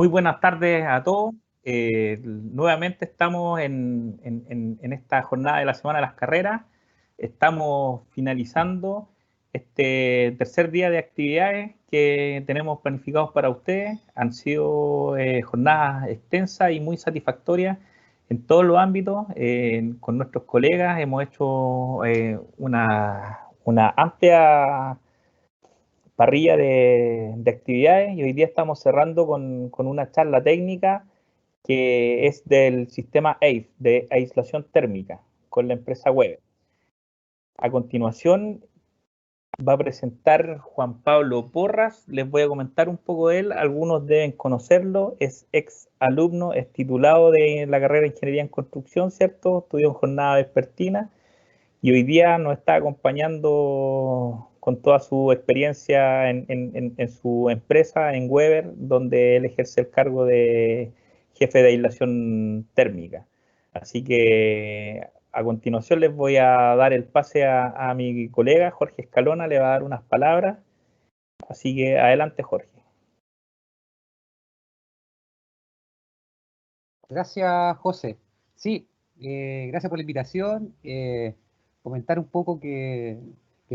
Muy buenas tardes a todos. Nuevamente estamos en esta jornada de la Semana de las Carreras. Estamos finalizando este tercer día de actividades que tenemos planificados para ustedes. Han sido jornadas extensas y muy satisfactorias en todos los ámbitos. Con nuestros colegas hemos hecho una amplia parrilla de actividades y hoy día estamos cerrando con una charla técnica que es del sistema AIF, de aislación térmica, con la empresa Weber. A continuación va a presentar Juan Pablo Porras, les voy a comentar un poco de él, algunos deben conocerlo, es ex alumno, es titulado de la carrera de Ingeniería en Construcción, ¿cierto? Estudió en jornada vespertina y hoy día nos está acompañando con toda su experiencia en su empresa, en Weber, donde él ejerce el cargo de jefe de aislación térmica. Así que a continuación les voy a dar el pase a mi colega Jorge Escalona, le va a dar unas palabras. Así que adelante, Jorge. Gracias, José. Sí, gracias por la invitación. Comentar un poco que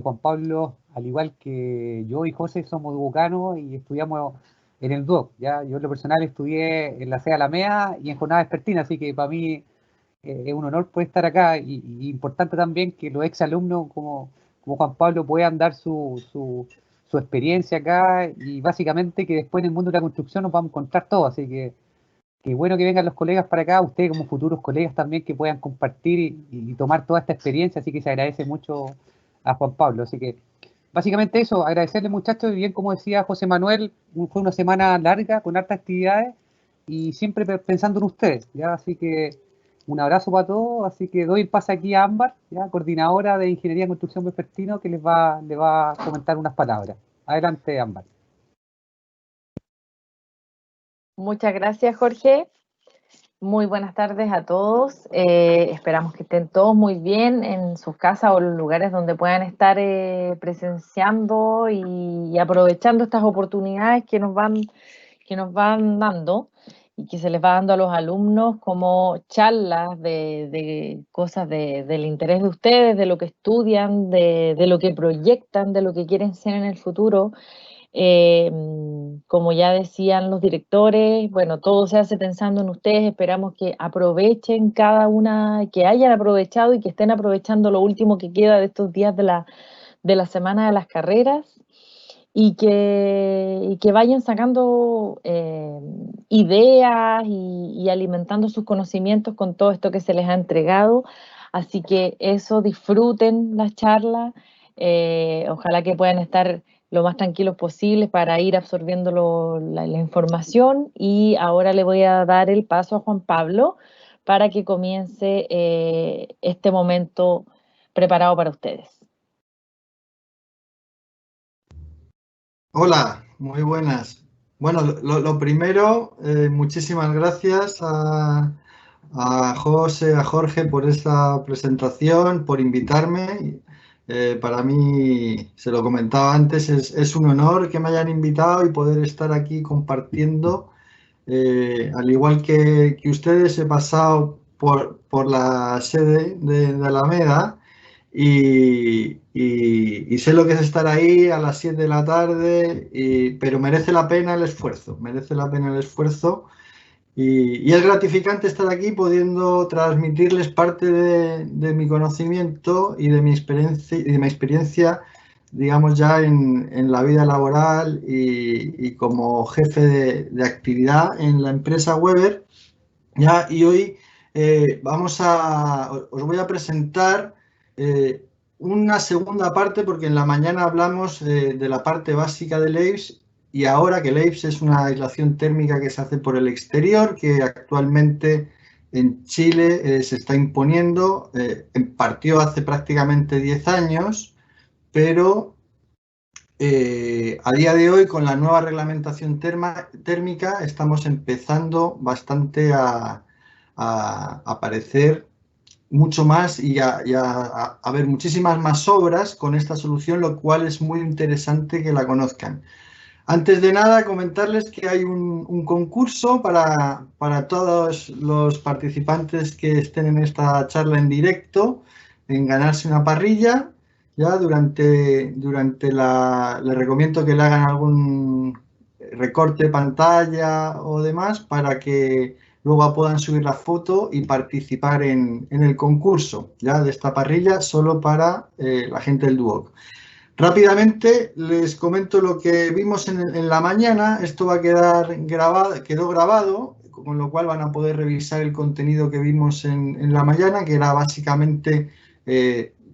Juan Pablo, al igual que yo y José, somos duocanos y estudiamos en el DUOC. ¿ya? Yo en lo personal estudié en la CEA Alameda y en jornada vespertina, así que para mí es un honor poder estar acá y importante también que los exalumnos como Juan Pablo puedan dar su experiencia acá y básicamente que después en el mundo de la construcción nos vamos a encontrar todos, así que qué bueno que vengan los colegas para acá, ustedes como futuros colegas también que puedan compartir y tomar toda esta experiencia, así que se agradece mucho a Juan Pablo. Así que básicamente eso, agradecerle muchachos, y bien como decía José Manuel, fue una semana larga con hartas actividades y siempre pensando en ustedes, ¿ya? Así que un abrazo para todos, así que doy el pase aquí a Ámbar, ¿ya? Coordinadora de Ingeniería en Construcción Vespertino, que les va a comentar unas palabras. Adelante, Ámbar. Muchas gracias, Jorge. Muy buenas tardes a todos. Esperamos que estén todos muy bien en sus casas o los lugares donde puedan estar presenciando y aprovechando estas oportunidades que nos van dando y que se les va dando a los alumnos como charlas de cosas del interés de ustedes, de lo que estudian, de lo que proyectan, de lo que quieren ser en el futuro. Como ya decían los directores, bueno, todo se hace pensando en ustedes, esperamos que aprovechen cada una, que hayan aprovechado y que estén aprovechando lo último que queda de estos días de la semana de las carreras y que vayan sacando ideas y alimentando sus conocimientos con todo esto que se les ha entregado. Así que eso, disfruten las charlas, ojalá que puedan estar lo más tranquilos posible para ir absorbiendo la información. Y ahora le voy a dar el paso a Juan Pablo para que comience este momento preparado para ustedes. Hola, muy buenas. Bueno, lo primero, muchísimas gracias a José, a Jorge por esta presentación, por invitarme. Para mí, se lo comentaba antes, es un honor que me hayan invitado y poder estar aquí compartiendo. Al igual que ustedes, he pasado por la sede de Alameda y sé lo que es estar ahí a las 7 de la tarde, pero merece la pena el esfuerzo, y es gratificante estar aquí pudiendo transmitirles parte de mi conocimiento y de mi experiencia, digamos, ya en la vida laboral y como jefe de actividad en la empresa Weber. Ya, y hoy os voy a presentar una segunda parte, porque en la mañana hablamos de la parte básica del EIFS, y ahora que el EIFS es una aislación térmica que se hace por el exterior, que actualmente en Chile se está imponiendo, partió hace prácticamente 10 años, pero a día de hoy, con la nueva reglamentación térmica, estamos empezando bastante a aparecer mucho más y a ver muchísimas más obras con esta solución, lo cual es muy interesante que la conozcan. Antes de nada, comentarles que hay un concurso para todos los participantes que estén en esta charla en directo, en ganarse una parrilla. Ya les recomiendo que le hagan algún recorte de pantalla o demás para que luego puedan subir la foto y participar en el concurso ya de esta parrilla solo para la gente del Duoc. Rápidamente les comento lo que vimos en la mañana. Esto va a quedar grabado, quedó grabado, con lo cual van a poder revisar el contenido que vimos en la mañana, que era básicamente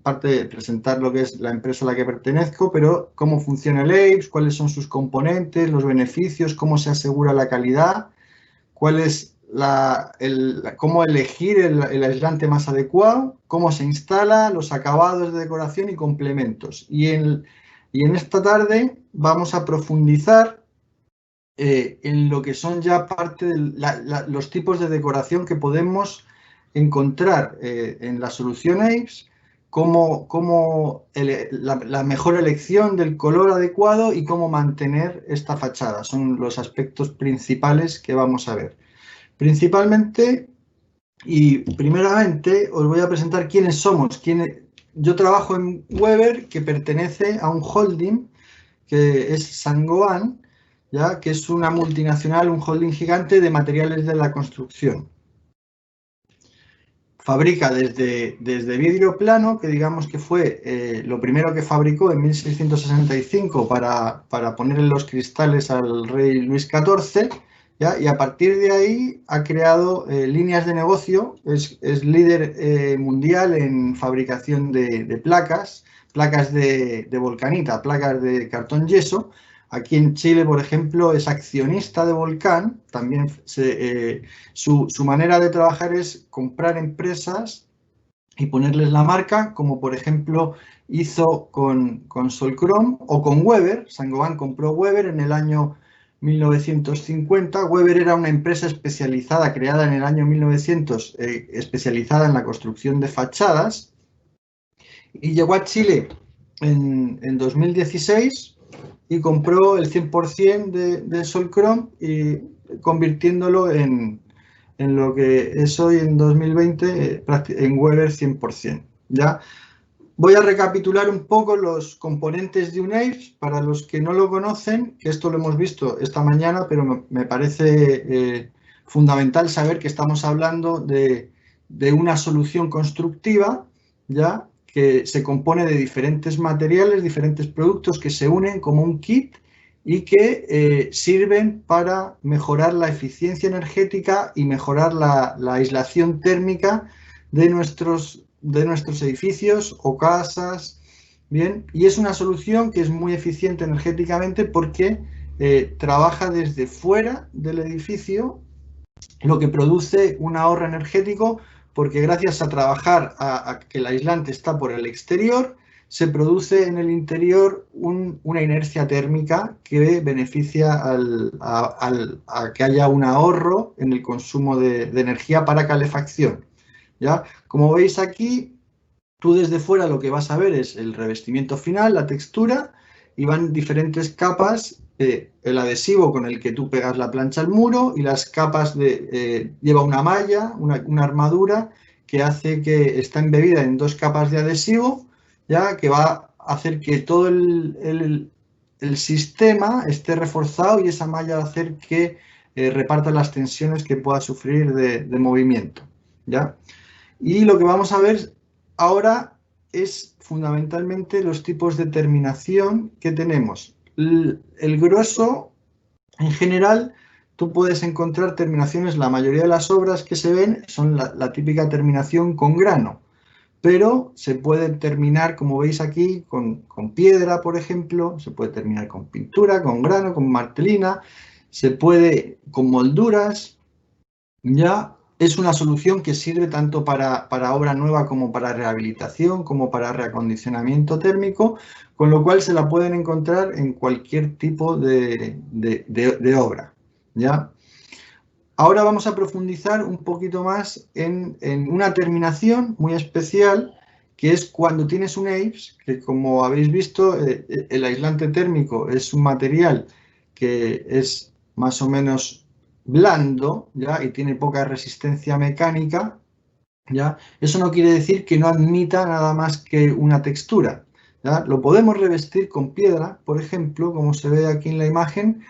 parte de presentar lo que es la empresa a la que pertenezco, pero cómo funciona el AIBS, cuáles son sus componentes, los beneficios, cómo se asegura la calidad, cuál es cómo elegir el aislante más adecuado, cómo se instala, los acabados de decoración y complementos. Y en esta tarde vamos a profundizar en lo que son ya parte de los tipos de decoración que podemos encontrar en la solución AIBS, la mejor elección del color adecuado y cómo mantener esta fachada. Son los aspectos principales que vamos a ver. Principalmente y primeramente os voy a presentar quiénes somos. Yo trabajo en Weber, que pertenece a un holding que es Saint-Gobain, ¿ya? Que es una multinacional, un holding gigante de materiales de la construcción. Fabrica desde vidrio plano, que digamos que fue lo primero que fabricó en 1665 para poner en los cristales al rey Luis XIV, ¿ya? Y a partir de ahí ha creado líneas de negocio, es líder mundial en fabricación de placas de volcanita, placas de cartón yeso. Aquí en Chile, por ejemplo, es accionista de Volcán. También su manera de trabajar es comprar empresas y ponerles la marca, como por ejemplo hizo con Solcrom o con Weber. Saint-Gobain compró Weber en el año 1950. Weber era una empresa especializada, creada en el año 1900, especializada en la construcción de fachadas, y llegó a Chile en 2016 y compró el 100% de Solcrom y convirtiéndolo en lo que es hoy en 2020 en Weber 100%. ¿Ya? Voy a recapitular un poco los componentes de un AIBS para los que no lo conocen, que esto lo hemos visto esta mañana, pero me parece fundamental saber que estamos hablando de una solución constructiva, ¿ya? Que se compone de diferentes materiales, diferentes productos que se unen como un kit y que sirven para mejorar la eficiencia energética y mejorar la aislación térmica de nuestros edificios o casas. Bien, y es una solución que es muy eficiente energéticamente porque trabaja desde fuera del edificio, lo que produce un ahorro energético, porque gracias a trabajar a que el aislante está por el exterior, se produce en el interior una inercia térmica que beneficia a que haya un ahorro en el consumo de energía para calefacción. ¿Ya? Como veis aquí, tú desde fuera lo que vas a ver es el revestimiento final, la textura, y van diferentes capas, el adhesivo con el que tú pegas la plancha al muro y las capas lleva una malla, una armadura que hace que está embebida en 2 capas de adhesivo, ya que va a hacer que todo el sistema esté reforzado y esa malla va a hacer que reparta las tensiones que pueda sufrir de movimiento, ¿ya? Y lo que vamos a ver ahora es fundamentalmente los tipos de terminación que tenemos. El grueso, en general, tú puedes encontrar terminaciones, la mayoría de las obras que se ven son la típica terminación con grano, pero se puede terminar, como veis aquí, con piedra, por ejemplo, se puede terminar con pintura, con grano, con martelina, se puede con molduras, ya. Es una solución que sirve tanto para obra nueva como para rehabilitación, como para reacondicionamiento térmico, con lo cual se la pueden encontrar en cualquier tipo de obra, ¿ya? Ahora vamos a profundizar un poquito más en una terminación muy especial, que es cuando tienes un AIBS, que como habéis visto, el aislante térmico es un material que es más o menos blando, ¿ya? Y tiene poca resistencia mecánica, ¿ya? Eso no quiere decir que no admita nada más que una textura, ¿ya? Lo podemos revestir con piedra, por ejemplo, como se ve aquí en la imagen,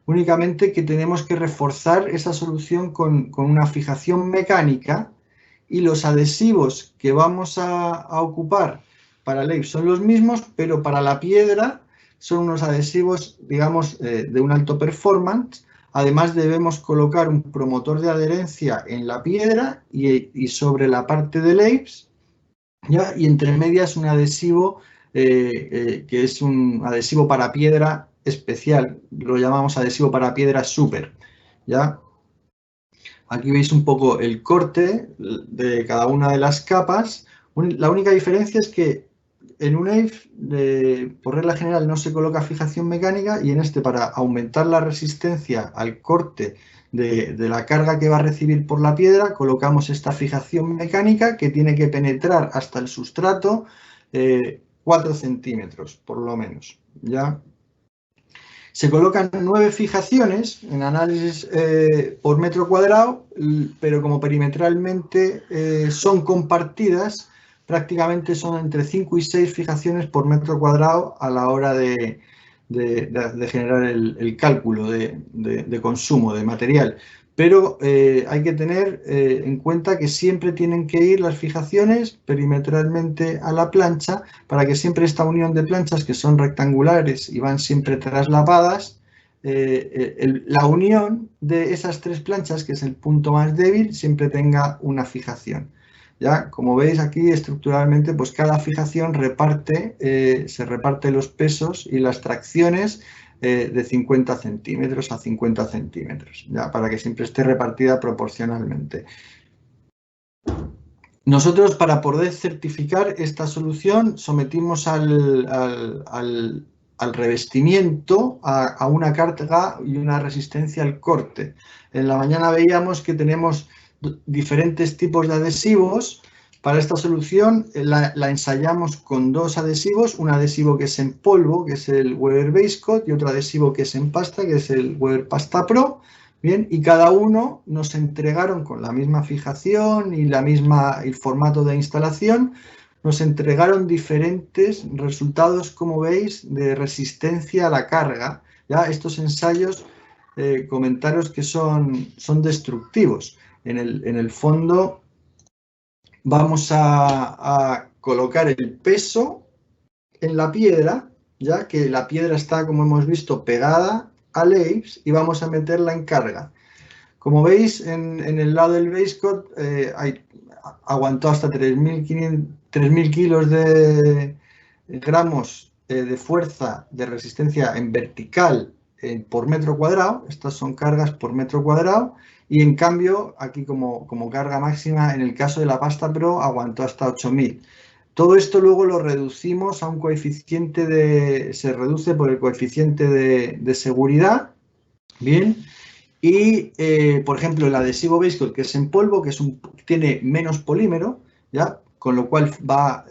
únicamente que tenemos que reforzar esa solución con una fijación mecánica, y los adhesivos que vamos a ocupar para Leibs son los mismos, pero para la piedra son unos adhesivos, digamos, de un alto performance. Además, debemos colocar un promotor de adherencia en la piedra y sobre la parte de Leibs, ¿ya? Y entre medias un adhesivo que es un adhesivo para piedra especial, lo llamamos adhesivo para piedra super, ¿ya? Aquí veis un poco el corte de cada una de las capas. La única diferencia es que en un EIFS, por regla general, no se coloca fijación mecánica, y en este, para aumentar la resistencia al corte de la carga que va a recibir por la piedra, colocamos esta fijación mecánica que tiene que penetrar hasta el sustrato 4 centímetros, por lo menos, ¿ya? Se colocan 9 fijaciones en análisis por metro cuadrado, pero como perimetralmente son compartidas, prácticamente son entre 5 y 6 fijaciones por metro cuadrado a la hora de generar el cálculo de consumo de material. Pero hay que tener en cuenta que siempre tienen que ir las fijaciones perimetralmente a la plancha, para que siempre esta unión de planchas, que son rectangulares y van siempre traslapadas, la unión de esas 3 planchas, que es el punto más débil, siempre tenga una fijación. ¿Ya? Como veis aquí, estructuralmente, pues cada fijación se reparte los pesos y las tracciones de 50 centímetros a 50 centímetros, ¿ya? Para que siempre esté repartida proporcionalmente. Nosotros, para poder certificar esta solución, sometimos al revestimiento a una carga y una resistencia al corte. En la mañana veíamos que tenemos diferentes tipos de adhesivos. Para esta solución la ensayamos con 2 adhesivos, un adhesivo que es en polvo, que es el Weber Base Coat, y otro adhesivo que es en pasta, que es el Weber Pasta Pro. Bien, y cada uno nos entregaron con la misma fijación y el formato de instalación, nos entregaron diferentes resultados, como veis, de resistencia a la carga. ¿Ya? Estos ensayos, comentaros que son destructivos. En el fondo vamos a colocar el peso en la piedra, ya que la piedra está, como hemos visto, pegada al Leibs, y vamos a meterla en carga. Como veis, en el lado del Base Coat aguantó hasta 3.000 kilos de gramos de fuerza de resistencia en vertical por metro cuadrado. Estas son cargas por metro cuadrado. Y en cambio, aquí como carga máxima, en el caso de la Pasta Pro, aguantó hasta 8.000. Todo esto luego lo reducimos a un coeficiente se reduce por el coeficiente de seguridad. Bien. Y, por ejemplo, el adhesivo Base Coat, que es en polvo, que tiene menos polímero, ¿ya? Con lo cual va a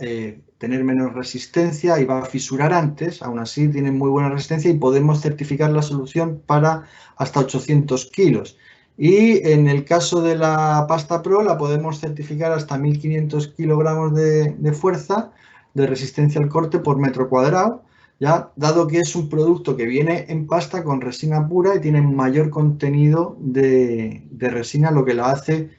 tener menos resistencia y va a fisurar antes. Aún así, tiene muy buena resistencia y podemos certificar la solución para hasta 800 kilos. Y en el caso de la Pasta Pro la podemos certificar hasta 1.500 kilogramos de fuerza de resistencia al corte por metro cuadrado, ¿ya? Dado que es un producto que viene en pasta con resina pura y tiene mayor contenido de resina, lo que lo hace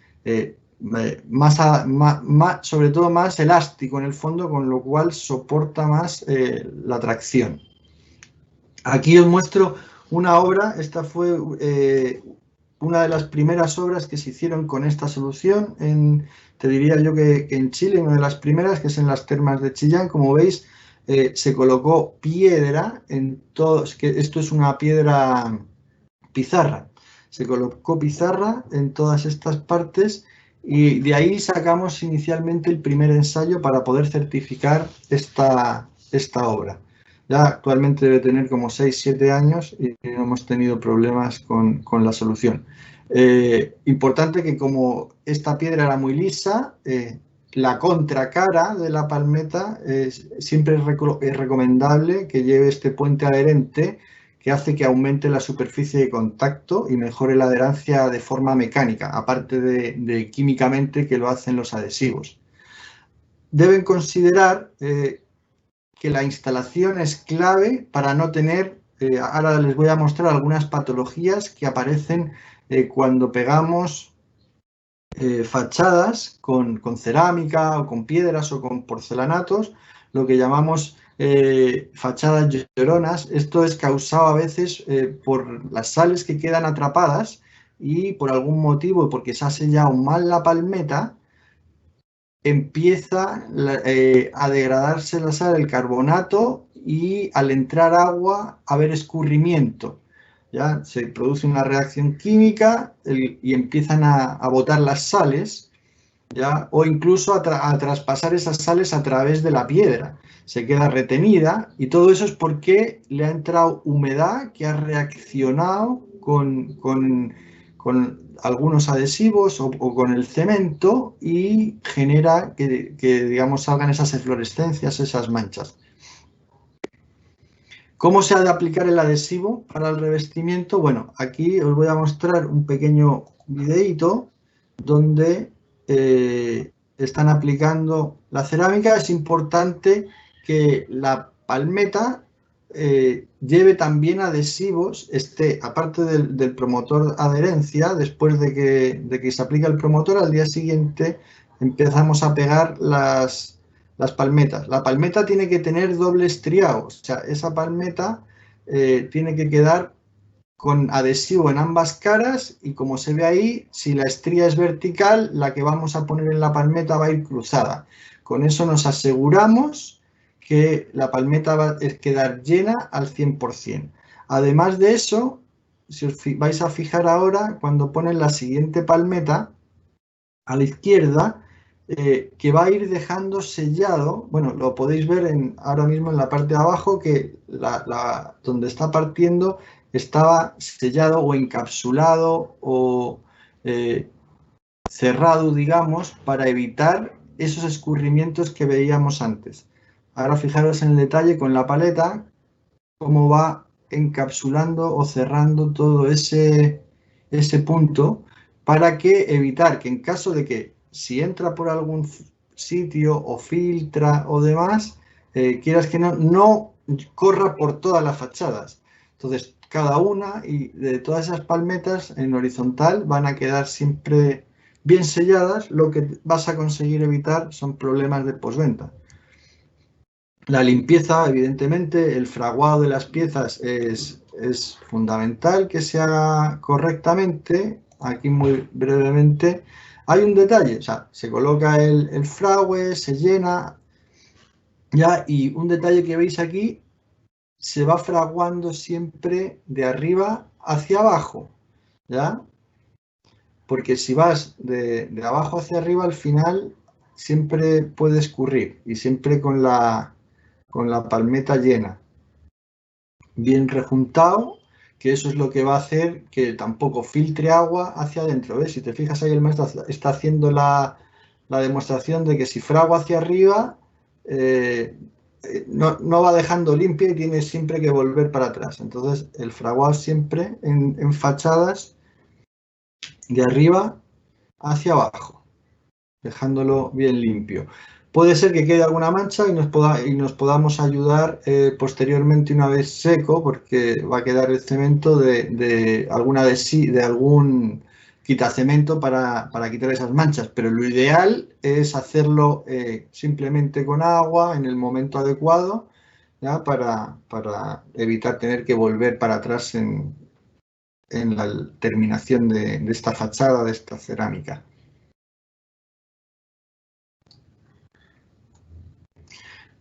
sobre todo más elástico en el fondo, con lo cual soporta más la tracción. Aquí os muestro una obra. Esta fue una de las primeras obras que se hicieron con esta solución, te diría yo que en Chile, una de las primeras, que es en las termas de Chillán. Como veis, se colocó piedra en todos, que esto es una piedra pizarra, se colocó pizarra en todas estas partes, y de ahí sacamos inicialmente el primer ensayo para poder certificar esta obra. Ya actualmente debe tener como 6-7 años y no hemos tenido problemas con la solución. Importante que, como esta piedra era muy lisa, la contracara de la palmeta siempre es recomendable que lleve este puente adherente, que hace que aumente la superficie de contacto y mejore la adherencia de forma mecánica, aparte de químicamente que lo hacen los adhesivos. Deben considerar que la instalación es clave para no tener, ahora les voy a mostrar algunas patologías que aparecen cuando pegamos fachadas con cerámica o con piedras o con porcelanatos, lo que llamamos fachadas lloronas. Esto es causado a veces por las sales que quedan atrapadas y por algún motivo, porque se ha sellado mal la palmeta, empieza a degradarse la sal, el carbonato, y al entrar agua a haber escurrimiento. ¿Ya? Se produce una reacción química y empiezan a botar las sales, ¿ya? O incluso a traspasar esas sales a través de la piedra. Se queda retenida y todo eso es porque le ha entrado humedad que ha reaccionado con algunos adhesivos o con el cemento y genera que, digamos, salgan esas eflorescencias, esas manchas. ¿Cómo se ha de aplicar el adhesivo para el revestimiento? Bueno, aquí os voy a mostrar un pequeño videíto donde están aplicando la cerámica. Es importante que la palmeta lleve también adhesivos, aparte del promotor adherencia. Después de que se aplica el promotor, al día siguiente empezamos a pegar las palmetas. La palmeta tiene que tener doble estriado, o sea, esa palmeta tiene que quedar con adhesivo en ambas caras y, como se ve ahí, si la estría es vertical, la que vamos a poner en la palmeta va a ir cruzada. Con eso nos aseguramos que la palmeta va a quedar llena al 100%. Además de eso, si os vais a fijar ahora, cuando ponen la siguiente palmeta a la izquierda, que va a ir dejando sellado, bueno, lo podéis ver ahora mismo en la parte de abajo, que donde está partiendo estaba sellado o encapsulado o cerrado, digamos, para evitar esos escurrimientos que veíamos antes. Ahora fijaros en el detalle con la paleta, cómo va encapsulando o cerrando todo ese punto, para evitar que, en caso de que si entra por algún sitio o filtra o demás, quieras que no corra por todas las fachadas. Entonces, cada una y de todas esas palmetas en horizontal van a quedar siempre bien selladas. Lo que vas a conseguir evitar son problemas de postventa. La limpieza, evidentemente, el fraguado de las piezas es fundamental que se haga correctamente. Aquí muy brevemente hay un detalle, o sea, se coloca el fragüe, se llena, ya, y un detalle que veis aquí, se va fraguando siempre de arriba hacia abajo, ¿ya? Porque si vas de abajo hacia arriba, al final siempre puede escurrir, y siempre con la palmeta llena, bien rejuntado, que eso es lo que va a hacer que tampoco filtre agua hacia adentro. ¿Ves? Si te fijas ahí, el maestro está haciendo la demostración de que si fragua hacia arriba, no va dejando limpia y tiene siempre que volver para atrás. Entonces, el fraguado siempre en fachadas de arriba hacia abajo, dejándolo bien limpio. Puede ser que quede alguna mancha y nos podamos ayudar posteriormente, una vez seco, porque va a quedar el cemento de algún quitacemento para quitar esas manchas. Pero lo ideal es hacerlo simplemente con agua en el momento adecuado, ¿ya? Para evitar tener que volver para atrás en la terminación de esta fachada, de esta cerámica.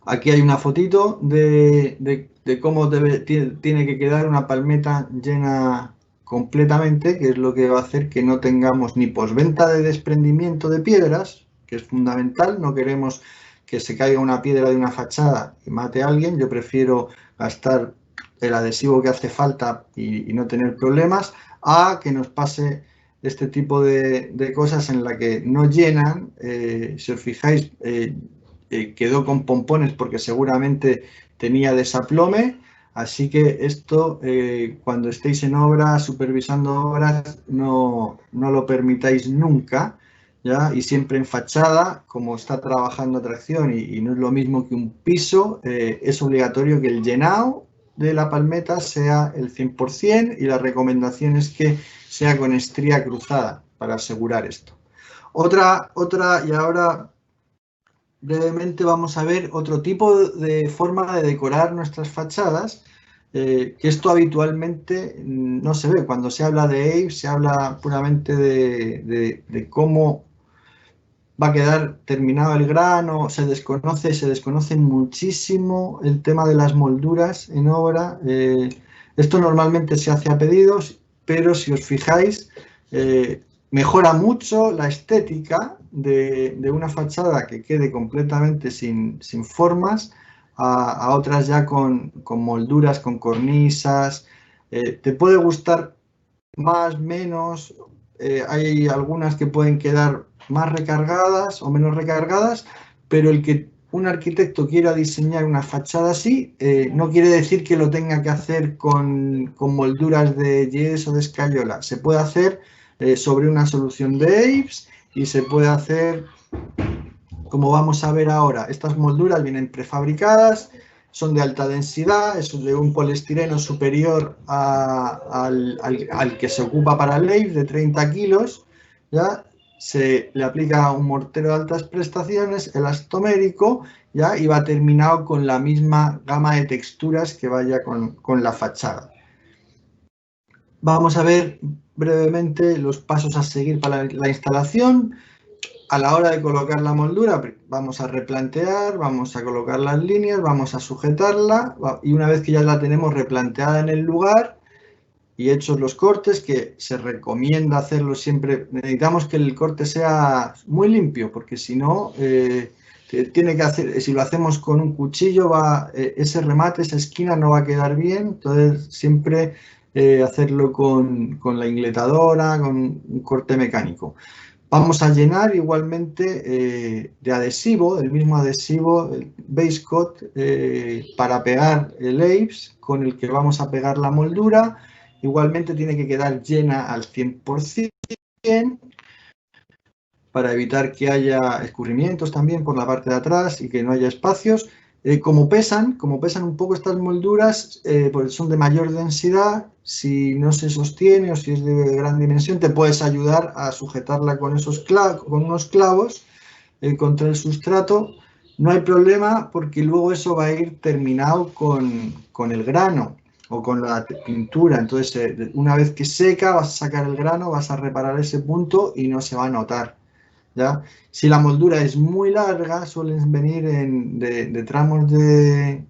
Aquí hay una fotito de cómo tiene que quedar una palmeta llena completamente, que es lo que va a hacer que no tengamos ni posventa de desprendimiento de piedras, que es fundamental. No queremos que se caiga una piedra de una fachada y mate a alguien. Yo prefiero gastar el adhesivo que hace falta y no tener problemas, a que nos pase este tipo de cosas en la que no llenan. Si os fijáis, quedó con pompones porque seguramente tenía desaplome. Así que esto, cuando estéis en obra, supervisando obras, no lo permitáis nunca, ¿ya? Y siempre en fachada, como está trabajando tracción y no es lo mismo que un piso, es obligatorio que el llenado de la palmeta sea el 100% y la recomendación es que sea con estría cruzada para asegurar esto. Otra, y ahora brevemente vamos a ver otro tipo de forma de decorar nuestras fachadas, que esto habitualmente no se ve. Cuando se habla de AVE, se habla puramente de cómo va a quedar terminado el grano, se desconoce muchísimo el tema de las molduras en obra. Esto normalmente se hace a pedidos, pero si os fijáis, mejora mucho la estética de una fachada que quede completamente sin formas a otras ya con molduras, con cornisas. Te puede gustar más, menos, hay algunas que pueden quedar más recargadas o menos recargadas, pero el que un arquitecto quiera diseñar una fachada así, no quiere decir que lo tenga que hacer con molduras de yeso o de escayola. Se puede hacer sobre una solución de AVES y se puede hacer, como vamos a ver ahora, estas molduras vienen prefabricadas, son de alta densidad, es de un poliestireno superior al que se ocupa para el AVE, de 30 kilos, ¿ya? Se le aplica un mortero de altas prestaciones, elastomérico, ¿ya? Y va terminado con la misma gama de texturas que vaya con la fachada. Vamos a ver brevemente los pasos a seguir para la instalación. A la hora de colocar la moldura, vamos a replantear, vamos a colocar las líneas, vamos a sujetarla y una vez que ya la tenemos replanteada en el lugar y hechos los cortes, que se recomienda hacerlo siempre, necesitamos que el corte sea muy limpio, porque si no, tiene que hacer, si lo hacemos con un cuchillo, ese remate, esa esquina no va a quedar bien, entonces siempre hacerlo con la ingletadora, con un corte mecánico. Vamos a llenar igualmente de adhesivo, el mismo adhesivo, el base coat, para pegar el AVES con el que vamos a pegar la moldura. Igualmente tiene que quedar llena al 100% para evitar que haya escurrimientos también por la parte de atrás y que no haya espacios. Como pesan un poco estas molduras, porque son de mayor densidad, si no se sostiene o si es de gran dimensión, te puedes ayudar a sujetarla con unos clavos contra el sustrato. No hay problema porque luego eso va a ir terminado con el grano o con la pintura. Entonces, una vez que seca, vas a sacar el grano, vas a reparar ese punto y no se va a notar, ¿ya? Si la moldura es muy larga, suelen venir de tramos de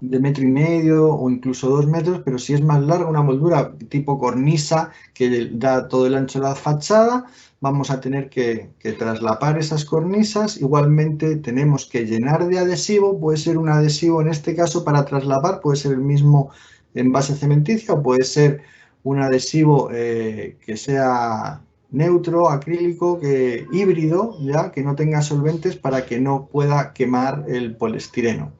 1,5 metros o incluso 2 metros, pero si es más larga, una moldura tipo cornisa que da todo el ancho de la fachada, vamos a tener que traslapar esas cornisas. Igualmente tenemos que llenar de adhesivo, puede ser un adhesivo en este caso para traslapar, puede ser el mismo envase cementicio o puede ser un adhesivo que sea neutro, acrílico, híbrido, ya que no tenga solventes para que no pueda quemar el poliestireno.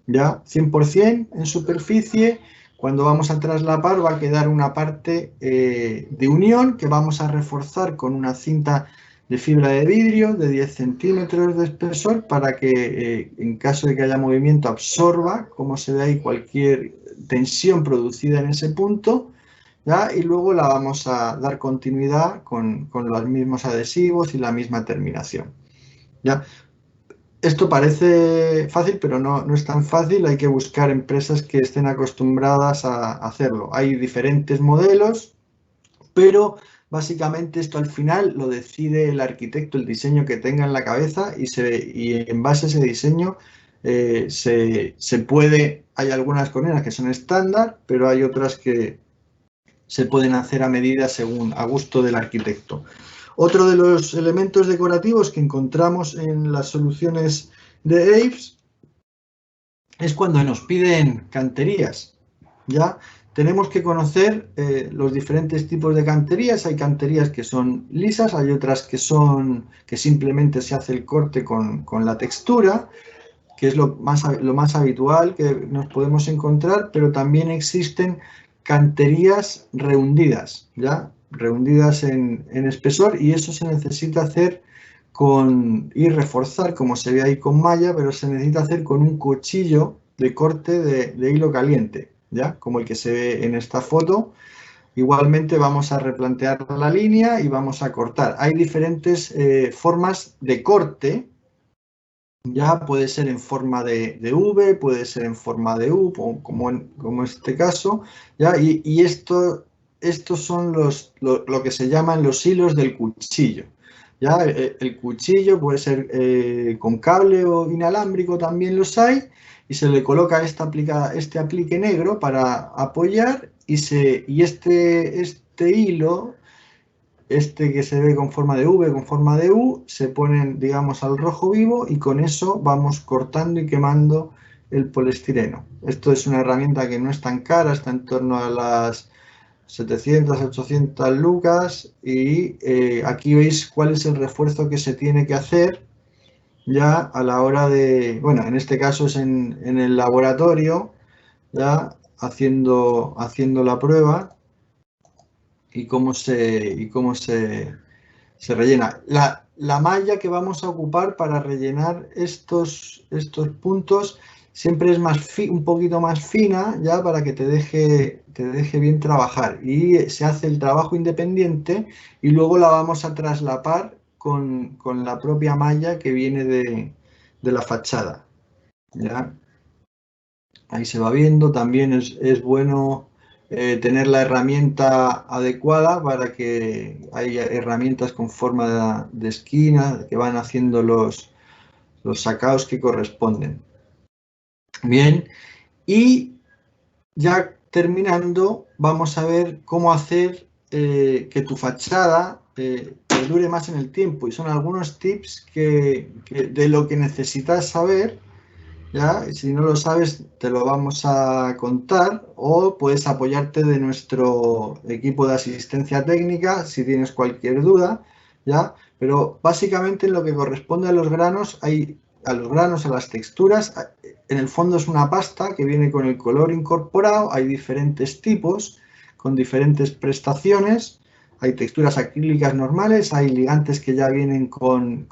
Ya 100% en superficie, cuando vamos a traslapar va a quedar una parte de unión que vamos a reforzar con una cinta de fibra de vidrio de 10 centímetros de espesor para que en caso de que haya movimiento absorba, como se ve ahí, cualquier tensión producida en ese punto, ¿ya? Y luego la vamos a dar continuidad con los mismos adhesivos y la misma terminación, ¿ya? Esto parece fácil, pero no es tan fácil. Hay que buscar empresas que estén acostumbradas a hacerlo. Hay diferentes modelos, pero básicamente esto al final lo decide el arquitecto, el diseño que tenga en la cabeza y en base a ese diseño se puede. Hay algunas cornisas que son estándar, pero hay otras que se pueden hacer a medida según a gusto del arquitecto. Otro de los elementos decorativos que encontramos en las soluciones de AVES es cuando nos piden canterías, ¿ya? Tenemos que conocer los diferentes tipos de canterías. Hay canterías que son lisas, hay otras que simplemente se hace el corte con la textura, que es lo más habitual que nos podemos encontrar, pero también existen canterías rehundidas, ¿ya? Rehundidas en espesor, y eso se necesita hacer y reforzar, como se ve ahí con malla, pero se necesita hacer con un cuchillo de corte de hilo caliente, ¿ya? Como el que se ve en esta foto. Igualmente vamos a replantear la línea y vamos a cortar. Hay diferentes formas de corte. Ya puede ser en forma de V, puede ser en forma de U, como en este caso, ¿ya? Y estos son lo que se llaman los hilos del cuchillo, ¿ya? El cuchillo puede ser con cable o inalámbrico, también los hay, y se le coloca este aplique negro para apoyar, y este hilo, que se ve con forma de V, con forma de U, se ponen, digamos, al rojo vivo, y con eso vamos cortando y quemando el poliestireno. Esto es una herramienta que no es tan cara, está en torno a las 700, 800 lucas, y aquí veis cuál es el refuerzo que se tiene que hacer ya a la hora de, bueno, en este caso es en el laboratorio, ya haciendo la prueba, y cómo se rellena. La malla que vamos a ocupar para rellenar estos puntos siempre es un poquito más fina, ya, para que te deje bien trabajar, y se hace el trabajo independiente, y luego la vamos a traslapar con la propia malla que viene de la fachada, ¿ya? Ahí se va viendo. También es bueno tener la herramienta adecuada, para que haya herramientas con forma de esquina que van haciendo los sacaos que corresponden. Bien, y ya terminando, vamos a ver cómo hacer que tu fachada dure más en el tiempo, y son algunos tips de lo que necesitas saber. ¿Ya? Si no lo sabes, te lo vamos a contar, o puedes apoyarte de nuestro equipo de asistencia técnica si tienes cualquier duda, ¿ya? Pero básicamente en lo que corresponde a los granos, a las texturas, en el fondo es una pasta que viene con el color incorporado. Hay diferentes tipos con diferentes prestaciones. Hay texturas acrílicas normales, hay ligantes que ya vienen con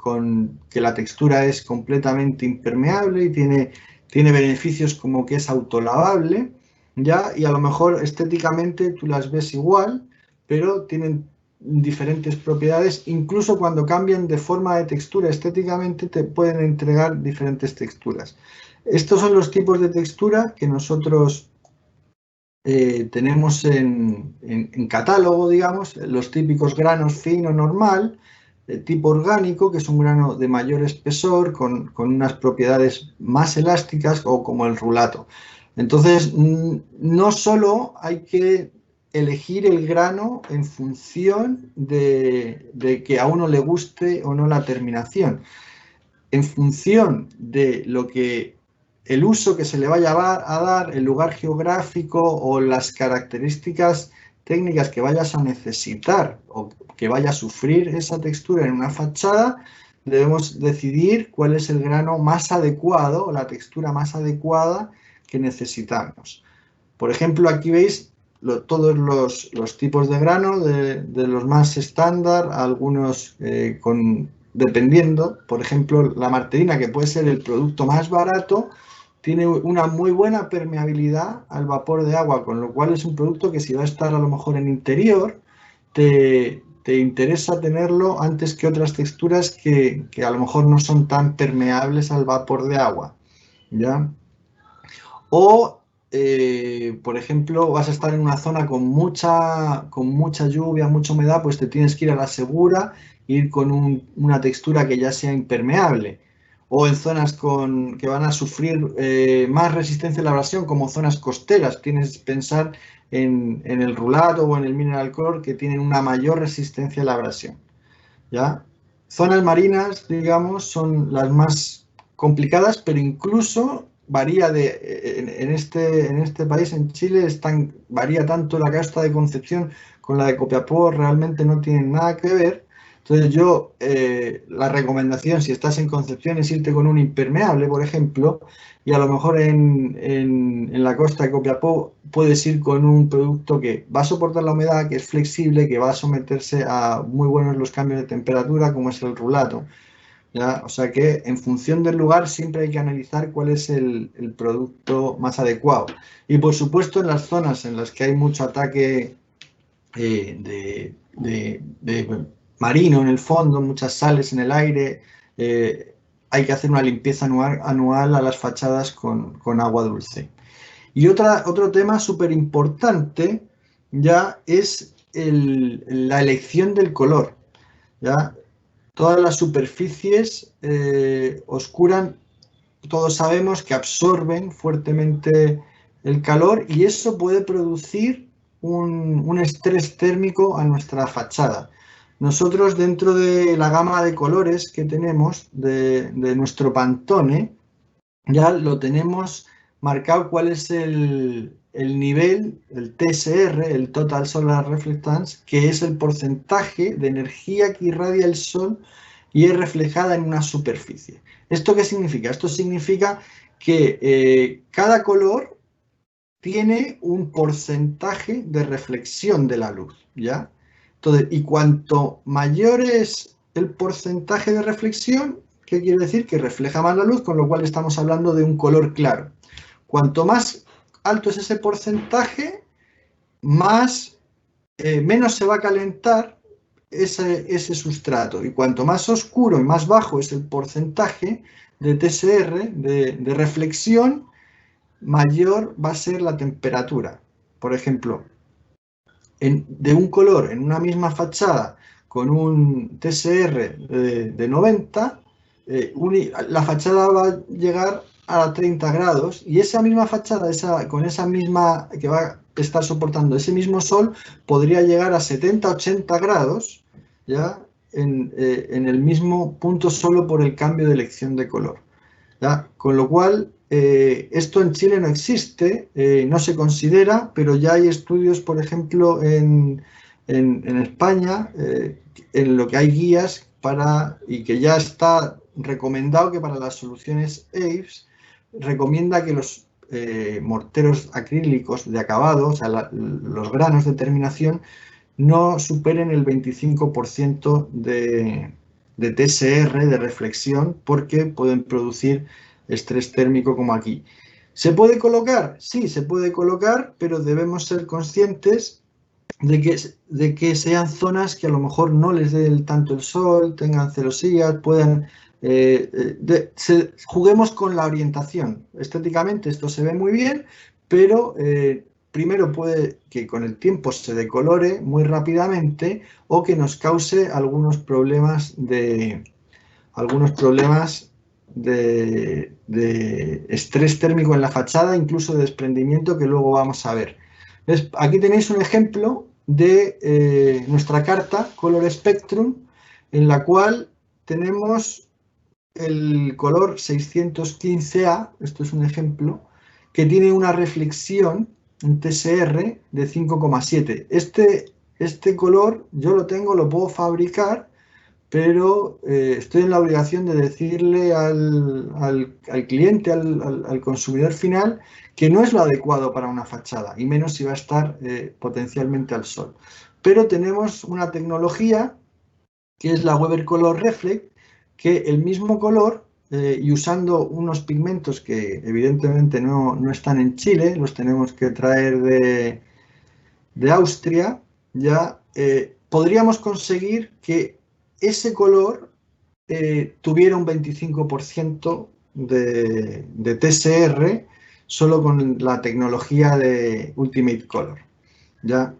que la textura es completamente impermeable y tiene beneficios como que es autolavable, ¿ya? Y a lo mejor estéticamente tú las ves igual, pero tienen diferentes propiedades. Incluso cuando cambian de forma de textura estéticamente, te pueden entregar diferentes texturas. Estos son los tipos de textura que nosotros tenemos en catálogo, digamos. Los típicos granos fino normal, tipo orgánico, que es un grano de mayor espesor, con unas propiedades más elásticas, o como el rulato. Entonces, no solo hay que elegir el grano en función de que a uno le guste o no la terminación. En función de el uso que se le vaya a dar, el lugar geográfico o las características técnicas que vayas a necesitar o que vaya a sufrir esa textura en una fachada, debemos decidir cuál es el grano más adecuado o la textura más adecuada que necesitamos. Por ejemplo, aquí veis todos los tipos de grano, de los más estándar, algunos dependiendo. Por ejemplo, la marterina, que puede ser el producto más barato, tiene una muy buena permeabilidad al vapor de agua, con lo cual es un producto que, si va a estar a lo mejor en interior, te interesa tenerlo antes que otras texturas que a lo mejor no son tan permeables al vapor de agua, ¿ya? O, por ejemplo, vas a estar en una zona con mucha lluvia, mucha humedad, pues te tienes que ir a la segura, ir con una textura que ya sea impermeable. O en zonas que van a sufrir más resistencia a la abrasión, como zonas costeras, tienes que pensar en el rulato o en el mineral color, que tienen una mayor resistencia a la abrasión, ¿ya? Zonas marinas, digamos, son las más complicadas, pero incluso varía en este país, en Chile, varía tanto la casta de Concepción con la de Copiapó, realmente no tienen nada que ver, Entonces yo, la recomendación si estás en Concepción es irte con un impermeable, por ejemplo, y a lo mejor en la costa de Copiapó puedes ir con un producto que va a soportar la humedad, que es flexible, que va a someterse a muy buenos los cambios de temperatura, como es el rulato. ¿Ya? O sea que en función del lugar siempre hay que analizar cuál es el producto más adecuado. Y por supuesto en las zonas en las que hay mucho ataque de marino en el fondo, muchas sales en el aire, hay que hacer una limpieza anual a las fachadas con agua dulce. Y otro tema súper importante ya es la elección del color. ¿Ya? Todas las superficies oscuras, todos sabemos que absorben fuertemente el calor y eso puede producir un estrés térmico a nuestra fachada. Nosotros dentro de la gama de colores que tenemos de nuestro Pantone, ya lo tenemos marcado cuál es el nivel, el TSR, el Total Solar Reflectance, que es el porcentaje de energía que irradia el sol y es reflejada en una superficie. ¿Esto qué significa? Esto significa que cada color tiene un porcentaje de reflexión de la luz, ¿ya? Entonces, y cuanto mayor es el porcentaje de reflexión, ¿qué quiere decir? Que refleja más la luz, con lo cual estamos hablando de un color claro. Cuanto más alto es ese porcentaje, menos se va a calentar ese sustrato. Y cuanto más oscuro y más bajo es el porcentaje de TSR, de reflexión, mayor va a ser la temperatura. Por ejemplo, de un color en una misma fachada con un TSR de 90, la fachada va a llegar a 30 grados y esa misma fachada, con esa misma que va a estar soportando ese mismo sol, podría llegar a 70-80 grados, ¿ya? En el mismo punto solo por el cambio de elección de color. ¿Ya? Con lo cual, esto en Chile no existe, no se considera, pero ya hay estudios, por ejemplo, en España, en lo que hay guías y que ya está recomendado que para las soluciones EIFS recomienda que los morteros acrílicos de acabado, o sea, los granos de terminación, no superen el 25% de TSR, de reflexión, porque pueden producir estrés térmico como aquí. ¿Se puede colocar? Sí, se puede colocar, pero debemos ser conscientes de que sean zonas que a lo mejor no les dé tanto el sol, tengan celosías, puedan... juguemos con la orientación. Estéticamente esto se ve muy bien, pero primero puede que con el tiempo se decolore muy rápidamente o que nos cause algunos problemas de estrés térmico en la fachada, incluso de desprendimiento, que luego vamos a ver. Aquí tenéis un ejemplo de nuestra carta Color Spectrum, en la cual tenemos el color 615A, esto es un ejemplo, que tiene una reflexión, un TSR de 5,7. Este color yo lo puedo fabricar, pero estoy en la obligación de decirle al cliente, al consumidor final, que no es lo adecuado para una fachada, y menos si va a estar potencialmente al sol. Pero tenemos una tecnología que es la Weber Color Reflect, que el mismo color, y usando unos pigmentos que evidentemente no están en Chile, los tenemos que traer de Austria, ya podríamos conseguir que ese color tuviera un 25% de TSR solo con la tecnología de Ultimate Color, ¿ya?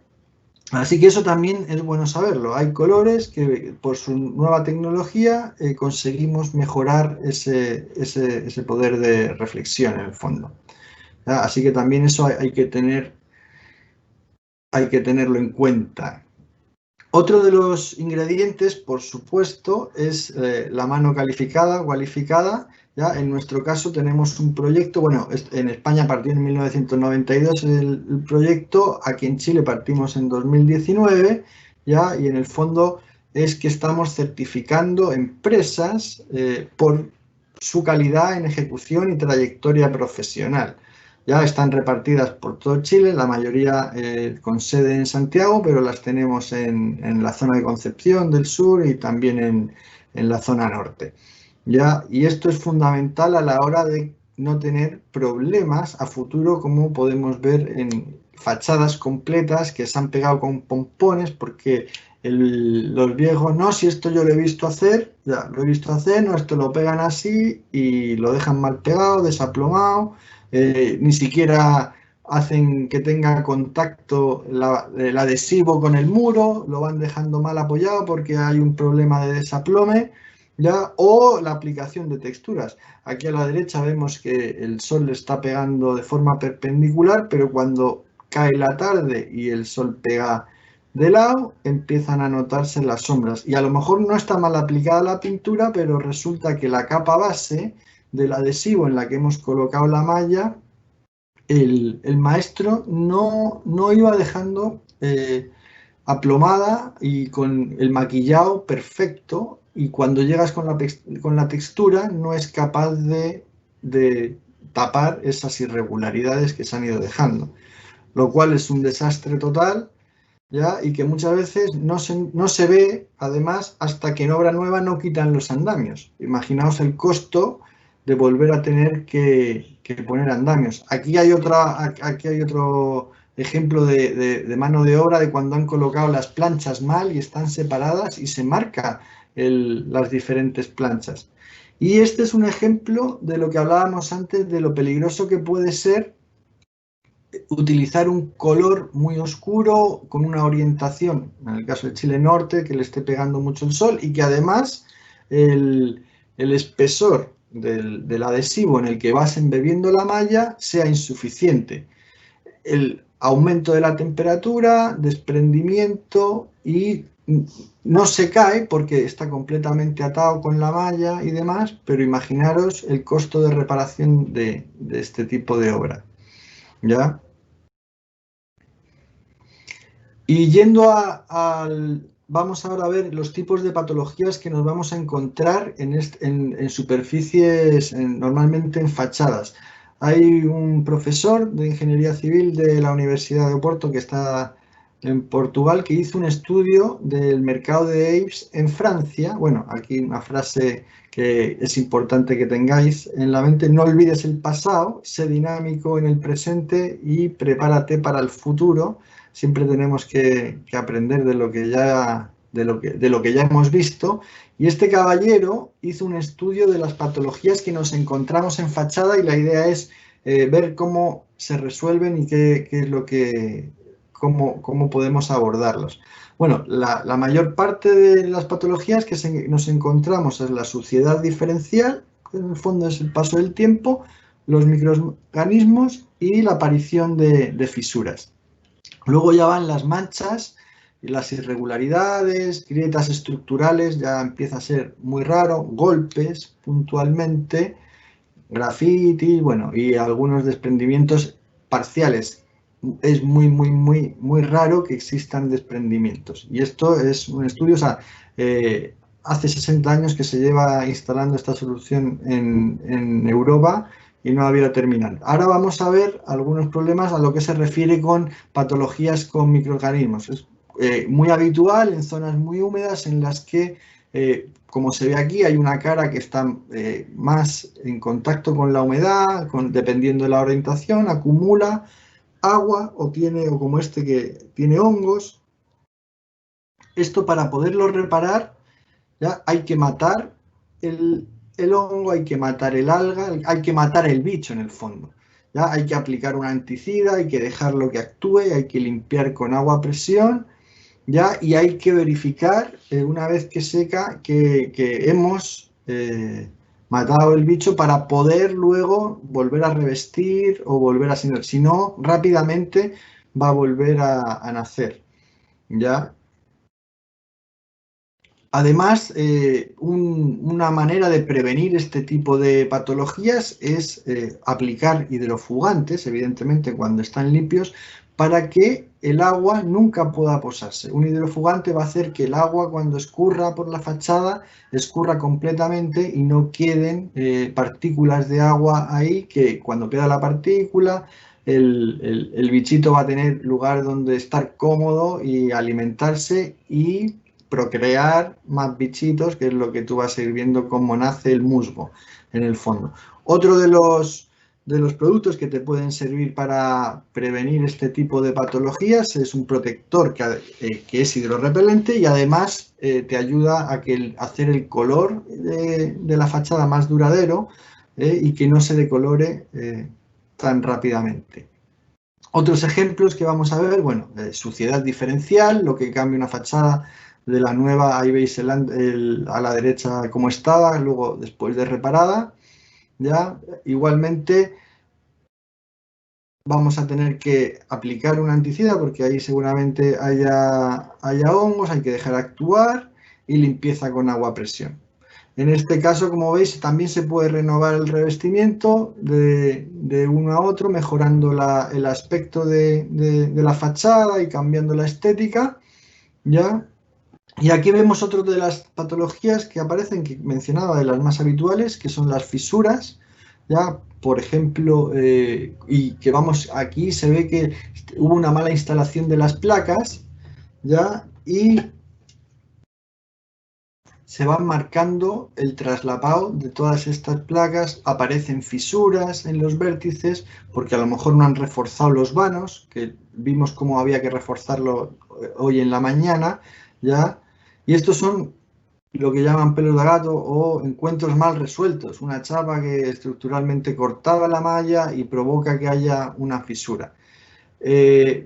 Así que eso también es bueno saberlo. Hay colores que por su nueva tecnología conseguimos mejorar ese poder de reflexión en el fondo, ¿ya? Así que también eso hay que tenerlo en cuenta. Otro de los ingredientes, por supuesto, es la mano calificada, ¿ya? En nuestro caso tenemos un proyecto, bueno, en España partió en 1992 el proyecto, aquí en Chile partimos en 2019, ¿ya? Y en el fondo es que estamos certificando empresas por su calidad en ejecución y trayectoria profesional. Ya están repartidas por todo Chile, la mayoría con sede en Santiago, pero las tenemos en la zona de Concepción del Sur y también en la zona norte. ¿Ya? Y esto es fundamental a la hora de no tener problemas a futuro, como podemos ver en fachadas completas que se han pegado con pompones, porque los viejos, no, si esto yo lo he visto hacer, ya lo he visto hacer, no, esto lo pegan así y lo dejan mal pegado, desaplomado, ni siquiera hacen que tenga contacto el adhesivo con el muro, lo van dejando mal apoyado porque hay un problema de desaplome, ¿ya? O la aplicación de texturas. Aquí a la derecha vemos que el sol le está pegando de forma perpendicular, pero cuando cae la tarde y el sol pega de lado, empiezan a notarse las sombras. Y a lo mejor no está mal aplicada la pintura, pero resulta que la capa base del adhesivo en la que hemos colocado la malla, el maestro no iba dejando aplomada y con el maquillado perfecto, y cuando llegas con la textura no es capaz de tapar esas irregularidades que se han ido dejando, lo cual es un desastre total, ¿ya? Y que muchas veces no se ve, además, hasta que en obra nueva no quitan los andamios. Imaginaos el costo de volver a tener que poner andamios. Aquí hay otro ejemplo de mano de obra de cuando han colocado las planchas mal y están separadas y se marca las diferentes planchas. Y este es un ejemplo de lo que hablábamos antes, de lo peligroso que puede ser utilizar un color muy oscuro con una orientación, en el caso de Chile Norte, que le esté pegando mucho el sol y que además el espesor del adhesivo en el que vas embebiendo la malla sea insuficiente. El aumento de la temperatura, desprendimiento, y no se cae porque está completamente atado con la malla y demás, pero imaginaros el costo de reparación de este tipo de obra. ¿Ya? Y yendo vamos ahora a ver los tipos de patologías que nos vamos a encontrar en superficies, normalmente en fachadas. Hay un profesor de Ingeniería Civil de la Universidad de Oporto, que está en Portugal, que hizo un estudio del mercado de EIFS en Francia. Bueno, aquí una frase que es importante que tengáis en la mente: no olvides el pasado, sé dinámico en el presente y prepárate para el futuro. Siempre tenemos que aprender de lo que ya hemos visto. Y este caballero hizo un estudio de las patologías que nos encontramos en fachada, y la idea es ver cómo se resuelven y qué es lo que, cómo podemos abordarlos. Bueno, la mayor parte de las patologías que nos encontramos es la suciedad diferencial, que en el fondo es el paso del tiempo, los microorganismos y la aparición de fisuras. Luego ya van las manchas, las irregularidades, grietas estructurales, ya empieza a ser muy raro, golpes puntualmente, grafitis, bueno, y algunos desprendimientos parciales. Es muy raro que existan desprendimientos. Y esto es un estudio, o sea, hace 60 años que se lleva instalando esta solución en Europa y no había terminado. Ahora vamos a ver algunos problemas a lo que se refiere con patologías con microorganismos. Es muy habitual en zonas muy húmedas en las que, como se ve aquí, hay una cara que está más en contacto con la humedad, dependiendo de la orientación, acumula agua o como este que tiene hongos. Esto, para poderlo reparar, ya hay que matar el hongo, hay que matar el alga, hay que matar el bicho en el fondo. ¿Ya? Hay que aplicar un anticida, hay que dejarlo que actúe, hay que limpiar con agua a presión, ¿ya? Y hay que verificar, una vez que seca, que hemos matado el bicho para poder luego volver a revestir o volver a sembrar. Si no, rápidamente va a volver a nacer, ¿ya? Además, una manera de prevenir este tipo de patologías es aplicar hidrofugantes, evidentemente cuando están limpios, para que el agua nunca pueda posarse. Un hidrofugante va a hacer que el agua, cuando escurra por la fachada, escurra completamente y no queden partículas de agua ahí, que cuando queda la partícula, el bichito va a tener lugar donde estar cómodo y alimentarse y procrear más bichitos, que es lo que tú vas a ir viendo cómo nace el musgo en el fondo. Otro de los productos que te pueden servir para prevenir este tipo de patologías es un protector que es hidrorrepelente y además te ayuda a hacer el color de la fachada más duradero y que no se decolore tan rápidamente. Otros ejemplos que vamos a ver, bueno, suciedad diferencial, lo que cambia una fachada de la nueva, ahí veis a la derecha cómo estaba, luego después de reparada. ¿Ya? Igualmente vamos a tener que aplicar un anticida porque ahí seguramente haya hongos, hay que dejar actuar y limpieza con agua a presión. En este caso, como veis, también se puede renovar el revestimiento de uno a otro, mejorando el aspecto de la fachada y cambiando la estética, ¿ya? Y aquí vemos otro de las patologías que aparecen, que mencionaba, de las más habituales, que son las fisuras, ¿ya? Por ejemplo, y que vamos, aquí se ve que hubo una mala instalación de las placas, ¿ya? Y se van marcando el traslapado de todas estas placas, aparecen fisuras en los vértices, porque a lo mejor no han reforzado los vanos, que vimos cómo había que reforzarlo hoy en la mañana, ¿ya? Y estos son lo que llaman pelos de gato o encuentros mal resueltos, una chapa que estructuralmente cortaba la malla y provoca que haya una fisura.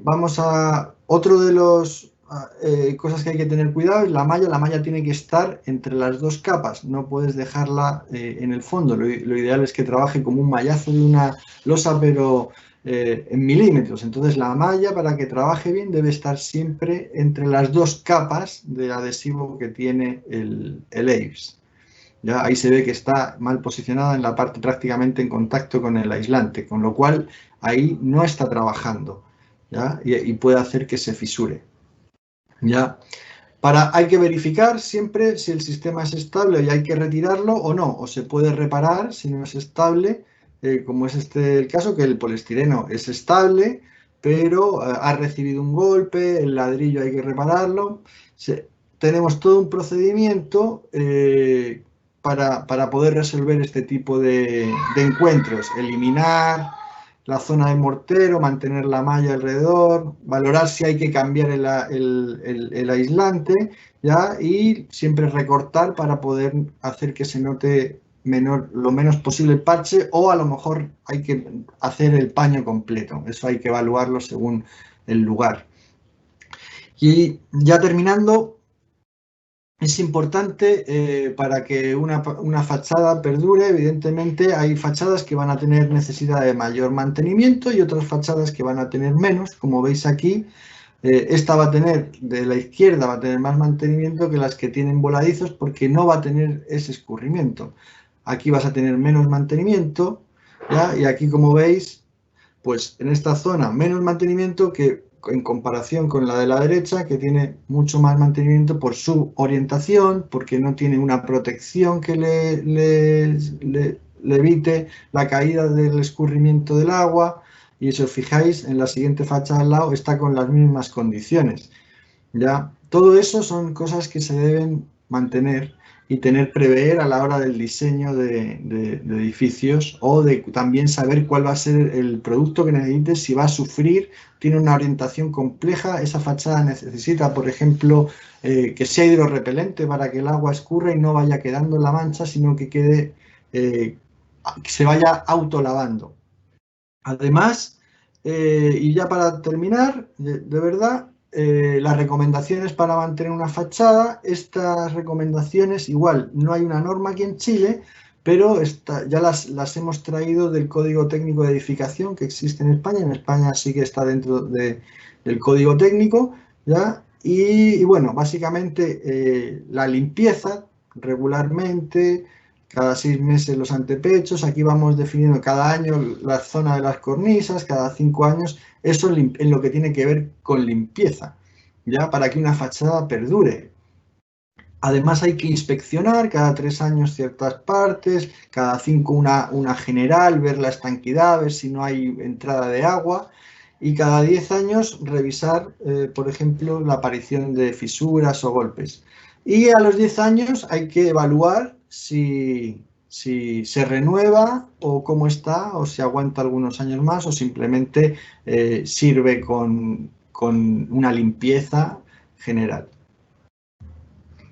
Vamos a otro de los cosas que hay que tener cuidado es la malla tiene que estar entre las dos capas, no puedes dejarla en el fondo, lo ideal es que trabaje como un mallazo de una losa pero en milímetros, entonces la malla para que trabaje bien debe estar siempre entre las dos capas de adhesivo que tiene el ABS. ¿Ya? Ahí se ve que está mal posicionada en la parte prácticamente en contacto con el aislante, con lo cual ahí no está trabajando, ¿ya? Y puede hacer que se fisure. ¿Ya? Hay que verificar siempre si el sistema es estable y hay que retirarlo o no, o se puede reparar si no es estable, como es el caso, que el poliestireno es estable, pero ha recibido un golpe, el ladrillo hay que repararlo. Tenemos todo un procedimiento para poder resolver este tipo de encuentros, eliminar la zona de mortero, mantener la malla alrededor, valorar si hay que cambiar el aislante, ¿ya? Y siempre recortar para poder hacer que se note lo menos posible el parche, o a lo mejor hay que hacer el paño completo, eso hay que evaluarlo según el lugar. Y ya terminando, es importante para que una fachada perdure. Evidentemente hay fachadas que van a tener necesidad de mayor mantenimiento y otras fachadas que van a tener menos. Como veis aquí, esta va a tener, de la izquierda, va a tener más mantenimiento que las que tienen voladizos porque no va a tener ese escurrimiento. Aquí vas a tener menos mantenimiento, ¿ya? Y aquí, como veis, pues en esta zona menos mantenimiento que en comparación con la de la derecha, que tiene mucho más mantenimiento por su orientación, porque no tiene una protección que le evite la caída del escurrimiento del agua. Y si os fijáis, en la siguiente facha al lado está con las mismas condiciones. ¿Ya? Todo eso son cosas que se deben mantener y prever a la hora del diseño de edificios, o de también saber cuál va a ser el producto que necesites, si va a sufrir, tiene una orientación compleja, esa fachada necesita, por ejemplo, que sea hidrorrepelente para que el agua escurra y no vaya quedando en la mancha, sino que quede, que se vaya autolavando. Además, y ya para terminar, de verdad, las recomendaciones para mantener una fachada, estas recomendaciones, igual, no hay una norma aquí en Chile, pero ya las hemos traído del Código Técnico de Edificación que existe en España sí que está dentro del Código Técnico, ¿ya? Y bueno, básicamente la limpieza regularmente, cada 6 meses los antepechos, aquí vamos definiendo cada año la zona de las cornisas, cada 5 años, eso en lo que tiene que ver con limpieza, ya para que una fachada perdure. Además hay que inspeccionar cada 3 años ciertas partes, cada 5 una general, ver la estanquidad, ver si no hay entrada de agua, y cada 10 años revisar, por ejemplo, la aparición de fisuras o golpes. Y a los 10 años hay que evaluar si se renueva o cómo está, o si aguanta algunos años más, o simplemente sirve con una limpieza general.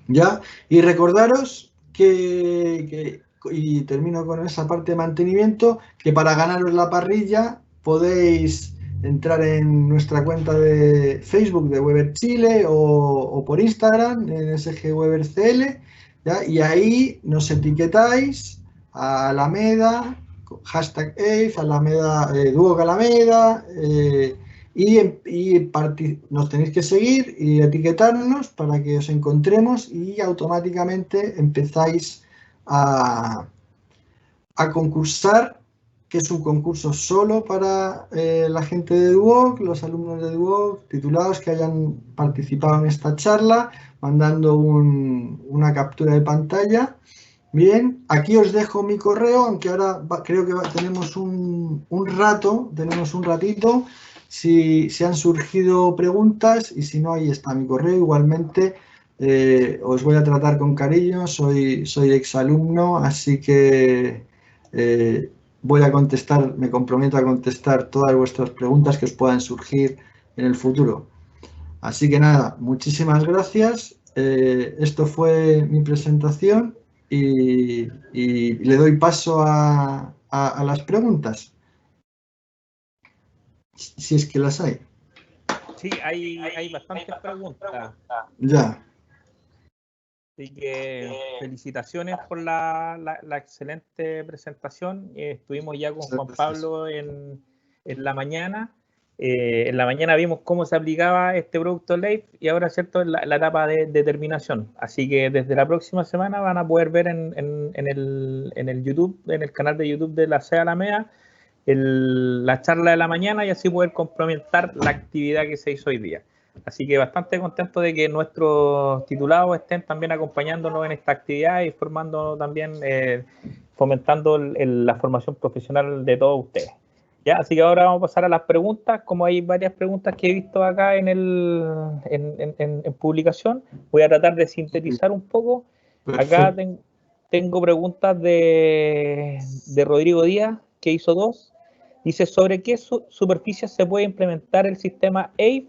¿Ya? Y recordaros y termino con esa parte de mantenimiento, que para ganaros la parrilla podéis entrar en nuestra cuenta de Facebook de Weber Chile o por Instagram en SG Weber CL, ¿ya? Y ahí nos etiquetáis a Alameda, hashtag AIF, Alameda, Duoc Alameda, y nos tenéis que seguir y etiquetarnos para que os encontremos y automáticamente empezáis a concursar, que es un concurso solo para la gente de Duoc, los alumnos de Duoc titulados que hayan participado en esta charla, mandando una captura de pantalla. Bien, aquí os dejo mi correo, aunque ahora creo que tenemos un ratito. Si han surgido preguntas, y si no, ahí está mi correo. Igualmente, os voy a tratar con cariño, soy exalumno, así que voy a contestar, me comprometo a contestar todas vuestras preguntas que os puedan surgir en el futuro. Así que nada, muchísimas gracias. Esto fue mi presentación y le doy paso a las preguntas. Si es que las hay. Sí, hay bastantes preguntas. Ya. Así que felicitaciones por la excelente presentación. Estuvimos ya con Juan Pablo en la mañana. En la mañana vimos cómo se aplicaba este producto Leif y ahora, ¿cierto?, en la etapa de determinación. Así que desde la próxima semana van a poder ver en el YouTube, en el canal de YouTube de la SEA Alameda, la charla de la mañana, y así poder complementar la actividad que se hizo hoy día. Así que bastante contento de que nuestros titulados estén también acompañándonos en esta actividad y formando también, fomentando la formación profesional de todos ustedes. Ya, así que ahora vamos a pasar a las preguntas. Como hay varias preguntas que he visto acá en publicación, voy a tratar de sintetizar un poco. Perfecto. Acá tengo preguntas de Rodrigo Díaz, que hizo 2. Dice, ¿sobre qué superficies se puede implementar el sistema AIF?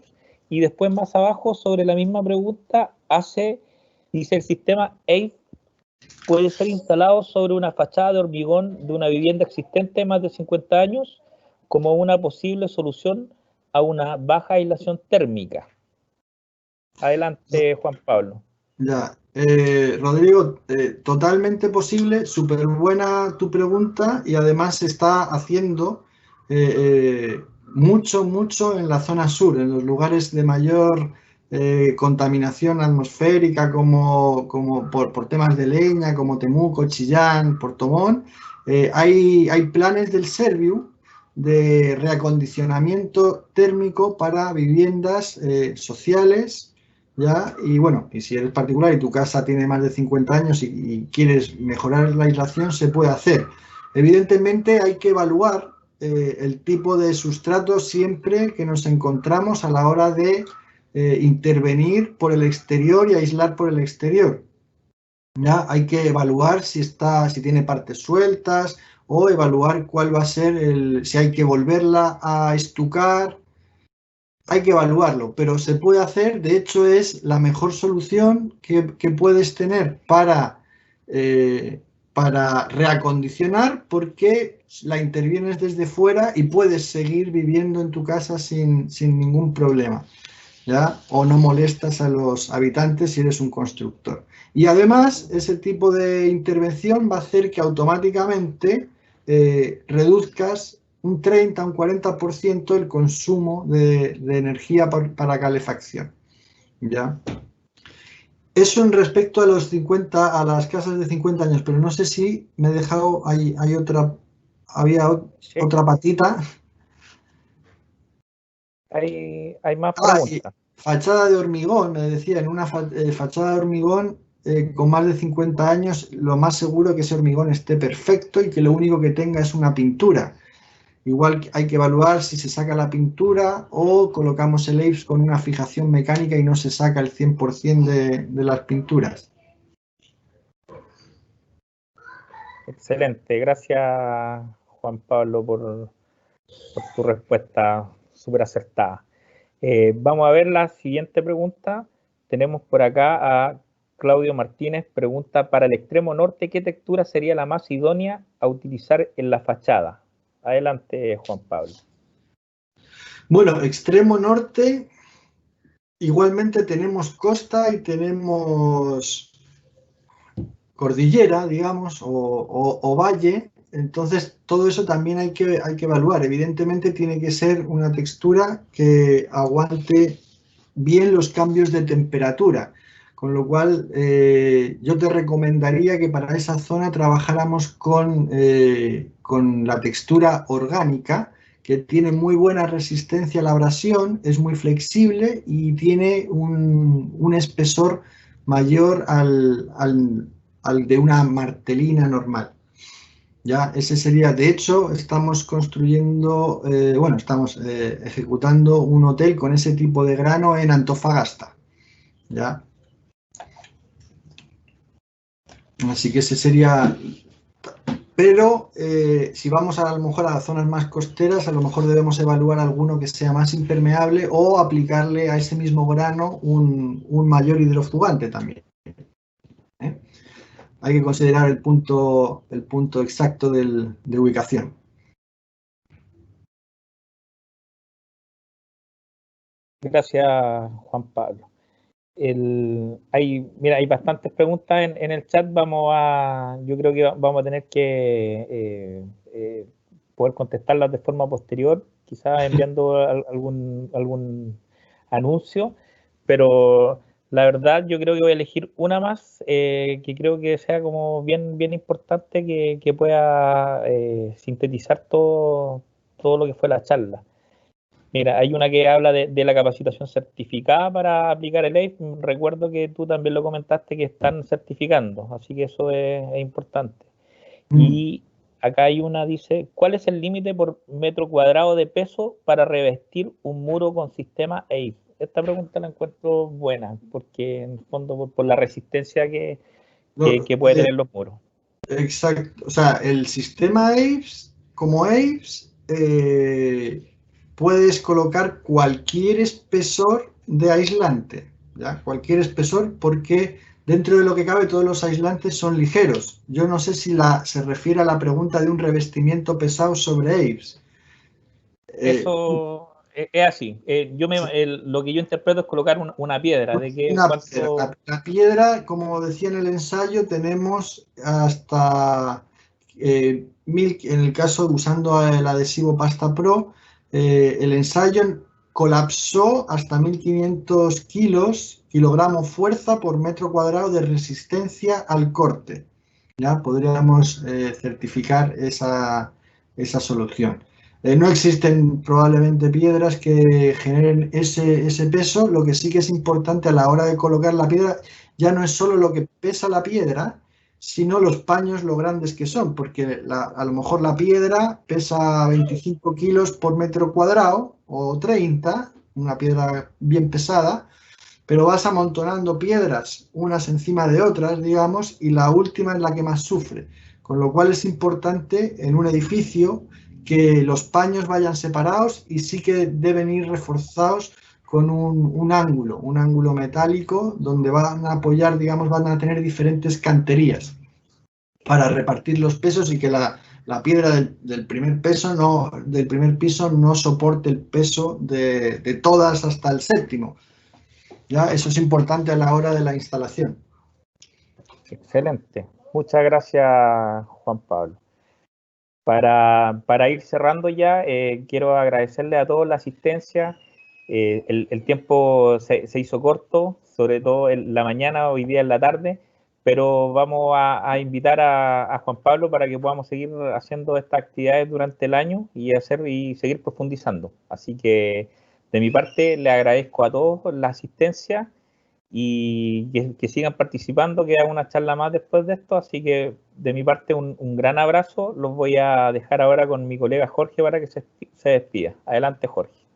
Y después más abajo, sobre la misma pregunta, dice, el sistema AIF puede ser instalado sobre una fachada de hormigón de una vivienda existente de más de 50 años como una posible solución a una baja aislación térmica. Adelante, Juan Pablo. Ya, Rodrigo, totalmente posible, súper buena tu pregunta, y además se está haciendo mucho en la zona sur, en los lugares de mayor contaminación atmosférica, como por temas de leña, como Temuco, Chillán, Puerto Montt. Hay planes del Serviu de reacondicionamiento térmico para viviendas sociales, ¿ya? Y bueno, y si eres particular y tu casa tiene más de 50 años y quieres mejorar la aislación, se puede hacer. Evidentemente hay que evaluar el tipo de sustrato siempre que nos encontramos a la hora de intervenir por el exterior y aislar por el exterior. ¿Ya? Hay que evaluar si tiene partes sueltas, o evaluar cuál va a ser si hay que volverla a estucar. Hay que evaluarlo, pero se puede hacer. De hecho, es la mejor solución que puedes tener para reacondicionar, porque la intervienes desde fuera y puedes seguir viviendo en tu casa sin ningún problema, ¿ya? O no molestas a los habitantes si eres un constructor. Y además, ese tipo de intervención va a hacer que automáticamente reduzcas un 30, un 40% el consumo de energía para calefacción, ¿ya? Eso en respecto a los 50, a las casas de 50 años, pero no sé si me he dejado, hay otra, había Sí. otra patita. Hay más Y preguntas. fachada de hormigón, me decía, en una fachada de hormigón con más de 50 años, lo más seguro que ese hormigón esté perfecto y que lo único que tenga es una pintura. Igual hay que evaluar si se saca la pintura o colocamos el AIBS con una fijación mecánica y no se saca el 100% de las pinturas. Excelente, gracias Juan Pablo por tu respuesta súper acertada. Vamos a ver la siguiente pregunta. Tenemos por acá a Claudio Martínez, pregunta, para el extremo norte, ¿qué textura sería la más idónea a utilizar en la fachada? Adelante, Juan Pablo. Bueno, extremo norte, igualmente tenemos costa y tenemos cordillera, digamos, o valle. Entonces, todo eso también hay que evaluar. Evidentemente, tiene que ser una textura que aguante bien los cambios de temperatura. Con lo cual, yo te recomendaría que para esa zona trabajáramos con la textura orgánica, que tiene muy buena resistencia a la abrasión, es muy flexible y tiene un espesor mayor al de una martelina normal. Ya, ese sería, de hecho, estamos construyendo, estamos ejecutando un hotel con ese tipo de grano en Antofagasta. ¿Ya? Así que ese sería, pero si vamos a lo mejor a las zonas más costeras, a lo mejor debemos evaluar alguno que sea más impermeable o aplicarle a ese mismo grano un mayor hidrofugante también. ¿Eh? Hay que considerar el punto exacto de ubicación. Gracias, Juan Pablo. Hay bastantes preguntas en el chat. Yo creo que vamos a tener que poder contestarlas de forma posterior, quizás enviando algún anuncio, pero la verdad yo creo que voy a elegir una más que creo que sea como bien importante, que pueda sintetizar todo lo que fue la charla. Mira, hay una que habla de la capacitación certificada para aplicar el AIBS. Recuerdo que tú también lo comentaste, que están certificando, así que eso es importante. Y acá hay una, dice, ¿cuál es el límite por metro cuadrado de peso para revestir un muro con sistema AIBS? Esta pregunta la encuentro buena, porque en el fondo por la resistencia que puede tener los muros. Exacto, o sea, el sistema AIBS, como AIBS, puedes colocar cualquier espesor de aislante, ¿ya? Cualquier espesor, porque dentro de lo que cabe todos los aislantes son ligeros. Yo no sé si se refiere a la pregunta de un revestimiento pesado sobre AIBS. Eso es así. Lo que yo interpreto es colocar una piedra. ¿De qué? La piedra, como decía en el ensayo, tenemos hasta en el caso usando el adhesivo Pasta Pro, el ensayo colapsó hasta 1500 kilogramos fuerza por metro cuadrado de resistencia al corte. Ya podríamos certificar esa solución. No existen probablemente piedras que generen ese peso. Lo que sí que es importante a la hora de colocar la piedra ya no es solo lo que pesa la piedra, sino los paños lo grandes que son, porque a lo mejor la piedra pesa 25 kilos por metro cuadrado o 30, una piedra bien pesada, pero vas amontonando piedras unas encima de otras, digamos, y la última es la que más sufre. Con lo cual es importante en un edificio que los paños vayan separados y sí que deben ir reforzados con un ángulo metálico donde van a apoyar, digamos, van a tener diferentes canterías para repartir los pesos y que la piedra del primer piso no soporte el peso de todas hasta el séptimo. ¿Ya? Eso es importante a la hora de la instalación. Excelente. Muchas gracias, Juan Pablo. Para ir cerrando ya, quiero agradecerle a todos la asistencia. El tiempo se hizo corto, sobre todo en la mañana, hoy día en la tarde, pero vamos a invitar a Juan Pablo para que podamos seguir haciendo estas actividades durante el año y seguir profundizando. Así que de mi parte le agradezco a todos la asistencia y que sigan participando, que haga una charla más después de esto, así que de mi parte un gran abrazo. Los voy a dejar ahora con mi colega Jorge para que se despida. Adelante, Jorge.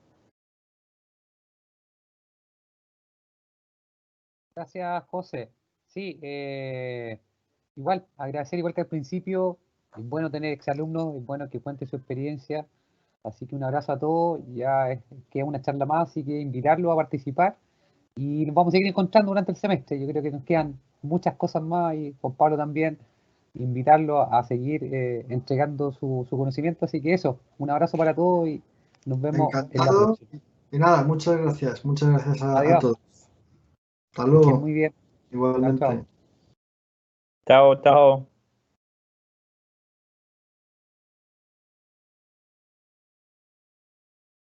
Gracias, José. Sí, igual, agradecer igual que al principio, es bueno tener exalumnos, es bueno que cuente su experiencia, así que un abrazo a todos, ya queda una charla más, así que invitarlos a participar y nos vamos a seguir encontrando durante el semestre. Yo creo que nos quedan muchas cosas más y con Pablo también, invitarlo a seguir entregando su conocimiento, así que eso, un abrazo para todos y nos vemos en la Encantado. próxima. Y nada, muchas gracias a Adiós. todos. Hasta Que luego. estén muy bien. Chao, Igualmente. chao. Chao, chao.